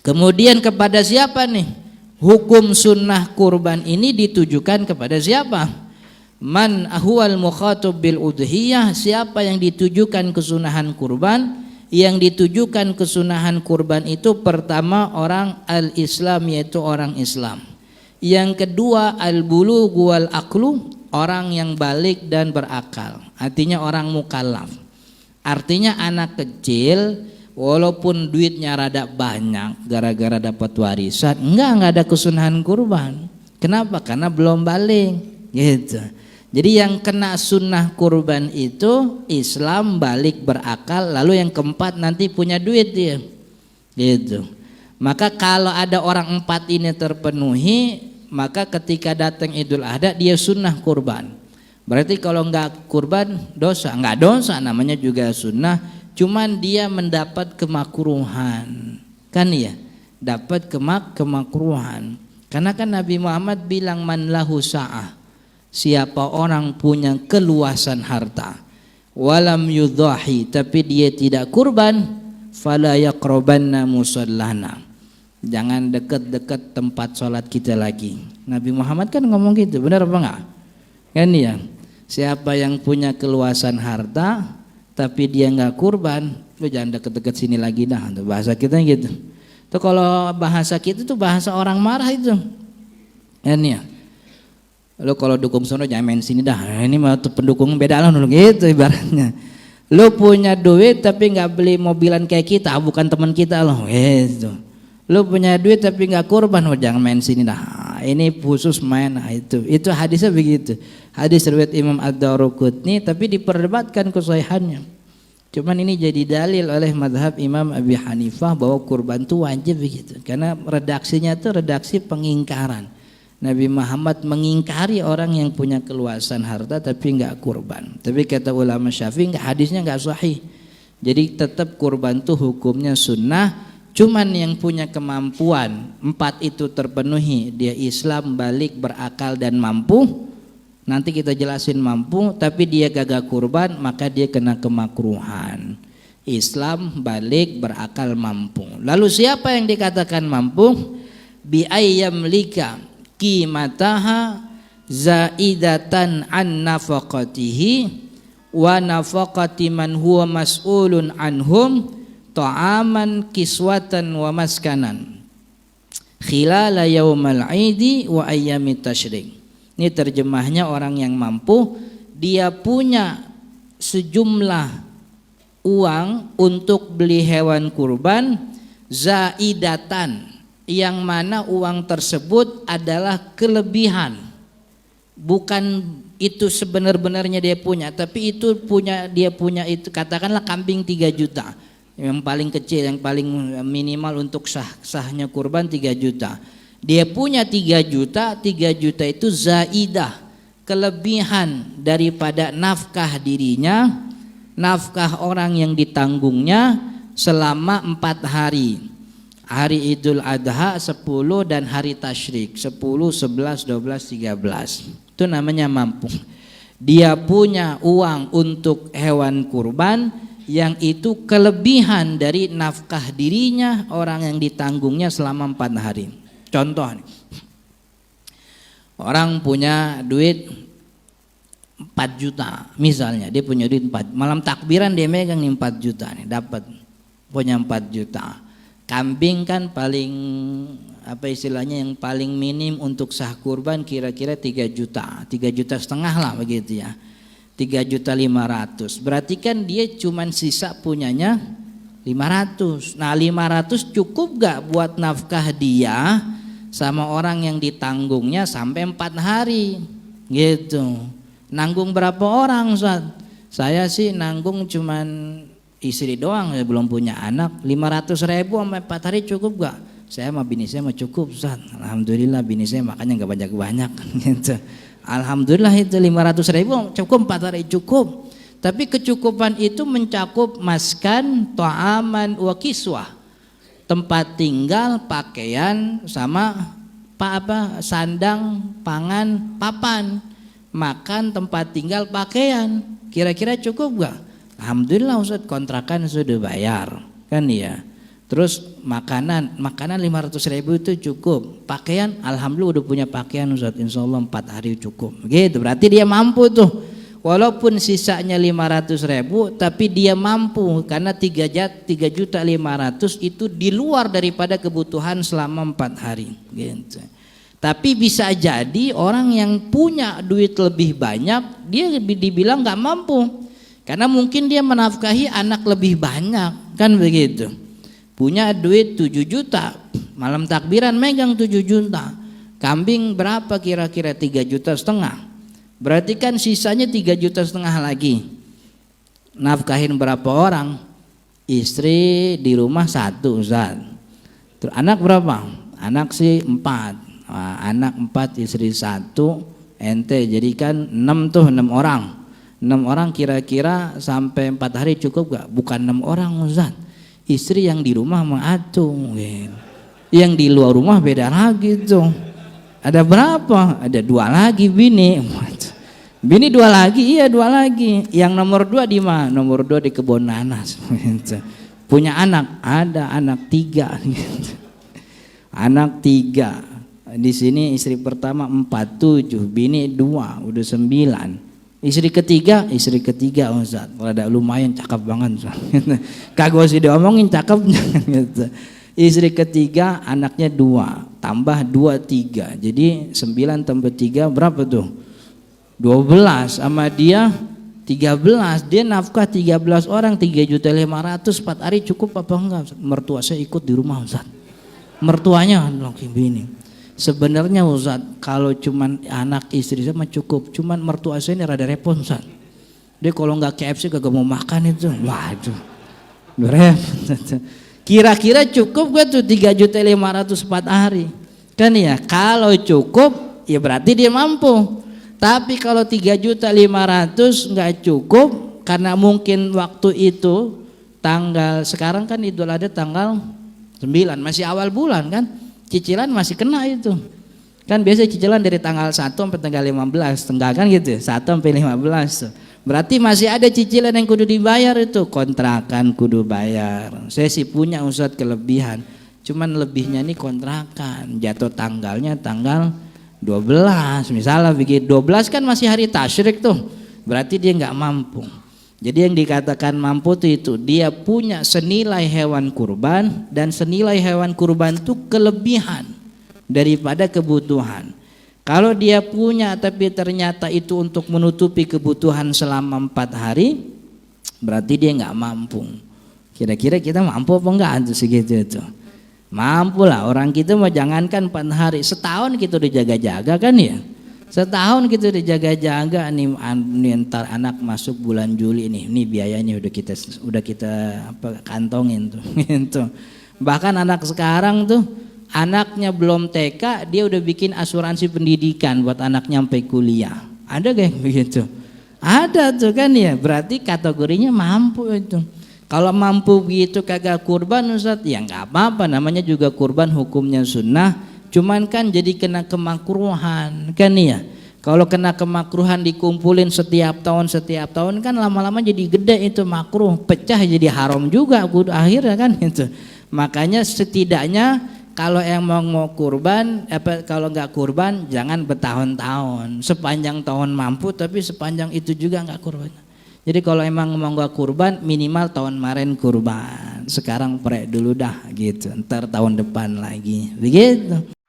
Kemudian kepada siapa nih? Hukum sunnah kurban ini ditujukan kepada siapa? Man ahwal mukhatab bil udhiyah, siapa yang ditujukan kesunahan kurban? Yang ditujukan kesunahan kurban itu pertama orang al-Islam, yaitu orang Islam. Yang kedua al-bulugh wal aqlu, orang yang balik dan berakal, artinya orang mukallaf. Artinya anak kecil walaupun duitnya rada banyak gara-gara dapat warisan, enggak ada kesunahan kurban. Kenapa? Karena belum balik gitu. Jadi yang kena sunnah kurban itu Islam, balik, berakal, lalu yang keempat nanti punya duit dia gitu. Maka kalau ada orang empat ini terpenuhi, maka ketika datang Idul Adha dia sunnah kurban. Berarti kalau enggak kurban dosa? Enggak dosa, namanya juga sunnah, cuman dia mendapat kemakruhan, kan ya, dapat kemakruhan. Karena kan Nabi Muhammad bilang man lahu sa'ah, siapa orang punya keluasan harta, walam yudhahi, tapi dia tidak kurban, fala yaqrabanna musallana, jangan dekat-dekat tempat sholat kita lagi. Nabi Muhammad kan ngomong gitu, benar apa enggak? Kan ya, siapa yang punya keluasan harta tapi dia enggak kurban, lu jangan dekat-dekat sini lagi dah. Bahasa kita gitu. Tuh kalau bahasa kita tuh bahasa orang marah itu. Kan ya. Lu kalau dukung sono jangan main sini dah. Ini mah tuh pendukung beda lah gitu ibaratnya. Lu punya duit tapi nggak beli mobilan kayak kita, bukan teman kita loh gitu. Lu punya duit tapi nggak kurban, jangan main sini dah. Ini khusus main, itu hadisnya begitu. Hadis riwayat Imam Ad-Daruqutni tapi diperdebatkan kesahihannya. Cuman ini jadi dalil oleh mazhab Imam Abi Hanifah bahwa kurban itu wajib begitu. Karena redaksinya itu redaksi pengingkaran. Nabi Muhammad mengingkari orang yang punya keluasan harta tapi enggak kurban. Tapi kata ulama Syafi'i hadisnya enggak sahih. Jadi tetap kurban itu hukumnya sunnah. Cuman yang punya kemampuan empat itu terpenuhi, dia Islam, balik, berakal dan mampu. Nanti kita jelasin mampu, tapi dia gagal kurban maka dia kena kemakruhan. Islam, balik, berakal, mampu. Lalu siapa yang dikatakan mampu? Bi ayyamlika qimataha zaidatan an nafaqatihi wa nafaqati man huwa mas'ulun anhum ta'aman kiswatan wa maskanan khilala yaumal aidi wa ayyamit tasyrik. Ini terjemahnya orang yang mampu, dia punya sejumlah uang untuk beli hewan kurban zaidatan, yang mana uang tersebut adalah kelebihan, bukan itu sebenar-benarnya dia punya, tapi itu dia punya itu, katakanlah kambing 3 juta, yang paling kecil, yang paling minimal untuk sahnya kurban 3 juta. Dia punya 3 juta, 3 juta itu zaidah, kelebihan daripada nafkah dirinya, nafkah orang yang ditanggungnya selama 4 hari. Hari Idul Adha 10 dan hari Tasyrik 10, 11, 12, 13. Itu namanya mampu. Dia punya uang untuk hewan kurban yang itu kelebihan dari nafkah dirinya, orang yang ditanggungnya selama 4 hari. Contoh nih. Orang punya duit 4 juta misalnya, dia punya duit 4, malam takbiran dia megang nih 4 juta nih, dapat punya 4 juta. Kambing kan paling apa istilahnya, yang paling minim untuk sah kurban kira-kira 3 juta, 3 juta setengah lah begitu ya, 3 juta 500. Berarti kan dia cuman sisa punyanya 500. Nah 500 cukup gak buat nafkah dia sama orang yang ditanggungnya sampai 4 hari gitu. Nanggung berapa orang Ustaz? Saya sih nanggung cuman istri doang, saya belum punya anak. 500.000 sampai 4 hari cukup gak? Saya sama bini saya mah cukup Ustaz. Alhamdulillah bini saya makanya gak banyak-banyak gitu. Alhamdulillah itu 500.000 cukup 4 hari cukup. Tapi kecukupan itu mencakup maskan, ta'aman, wa kiswah, tempat tinggal, pakaian, sama sandang, pangan, papan, makan, tempat tinggal, pakaian. Kira-kira cukup gak? Alhamdulillah Ustaz, kontrakan sudah bayar kan ya. Terus makanan 500.000 itu cukup. Pakaian, alhamdulillah udah punya pakaian Ustaz, insya Allah 4 hari cukup. Gitu, berarti dia mampu tuh. Walaupun sisanya 500.000, tapi dia mampu karena 3.500.000 itu di luar daripada kebutuhan selama 4 hari. Gitu. Tapi bisa jadi orang yang punya duit lebih banyak, dia dibilang nggak mampu, karena mungkin dia menafkahi anak lebih banyak, kan begitu. Punya duit 7 juta, malam takbiran megang 7 juta. Kambing berapa kira-kira? 3,5 juta. Berarti kan sisanya 3,5 juta lagi. Nafkahin berapa orang? Istri di rumah 1 Ustaz. Terus anak berapa? Anak sih 4. Nah, anak 4, istri 1, ente jadikan 6 tuh, 6 orang. 6 orang kira-kira sampai 4 hari cukup gak? Bukan 6 orang Ustaz. Istri yang di rumah mengatung, yang di luar rumah beda lagi tuh. Ada berapa? Ada 2 lagi bini. Bini 2 lagi, iya 2 lagi. Yang nomor 2 di mana? Nomor 2 di kebun nanas. Punya anak, ada anak 3. Anak 3. Di sini istri pertama 4, 7, bini 2, udah 9. Istri ketiga Ustaz, rada lumayan cakep banget Ustaz. Kagak usah diomongin cakep gitu. Istri ketiga anaknya 2, tambah 2, 3. Jadi 9 tambah 3 berapa tuh? 12, sama dia 13. Dia nafkah 13 orang, 3.500.000, 4 hari cukup apa enggak? Mertua saya ikut di rumah Ustaz. Mertuanya laki bini. Sebenarnya Ustaz, kalau cuman anak istri sama cukup, cuman mertua saya ini rada repot Ustaz. Dia kalau nggak KFC kagak mau makan itu. Waduh, repot. Kira-kira cukup gak tuh 3.500.000 4 hari? Kan ya, kalau cukup ya berarti dia mampu. Tapi kalau 3.500.000 nggak cukup, karena mungkin waktu itu tanggal, sekarang kan Idul Adha tanggal 9, masih awal bulan kan? Cicilan masih kena itu. Kan biasa cicilan dari tanggal 1 sampai tanggal 15, tengah kan gitu, 1 sampai 15. Berarti masih ada cicilan yang kudu dibayar itu, kontrakan kudu bayar. Saya sih punya Ustaz kelebihan, cuman lebihnya nih kontrakan, jatuh tanggalnya tanggal 12. Misalnya bikin 12 kan masih hari tasyrik tuh, berarti dia nggak mampu. Jadi yang dikatakan mampu itu dia punya senilai hewan kurban, dan senilai hewan kurban itu kelebihan daripada kebutuhan. Kalau dia punya tapi ternyata itu untuk menutupi kebutuhan selama 4 hari, berarti dia nggak mampu. Kira-kira kita mampu apa enggak tuh segitu itu? Mampu lah, orang kita mah jangankan 4 hari, setahun kita udah jaga-jaga kan ya. Setahun kita udah jaga-jaga nih, ntar anak masuk bulan Juli nih biayanya udah kita kantongin tuh gitu. Bahkan anak sekarang tuh anaknya belum TK dia udah bikin asuransi pendidikan buat anaknya sampai kuliah. Ada kayak begitu? Ada tuh kan ya, berarti kategorinya mampu itu. Kalau mampu begitu kagak kurban Ustaz, ya nggak apa-apa, namanya juga kurban hukumnya sunnah. Cuman kan jadi kena kemakruhan kan ya. Kalau kena kemakruhan dikumpulin setiap tahun kan lama-lama jadi gede itu makruh, pecah jadi haram juga akhirnya kan itu. Makanya setidaknya kalau yang mau kurban, kalau nggak kurban jangan bertahun-tahun. Sepanjang tahun mampu, tapi sepanjang itu juga nggak kurban. Jadi kalau emang mau nggak kurban, minimal tahun kemarin kurban. Sekarang prek dulu dah gitu. Ntar tahun depan lagi, begitu.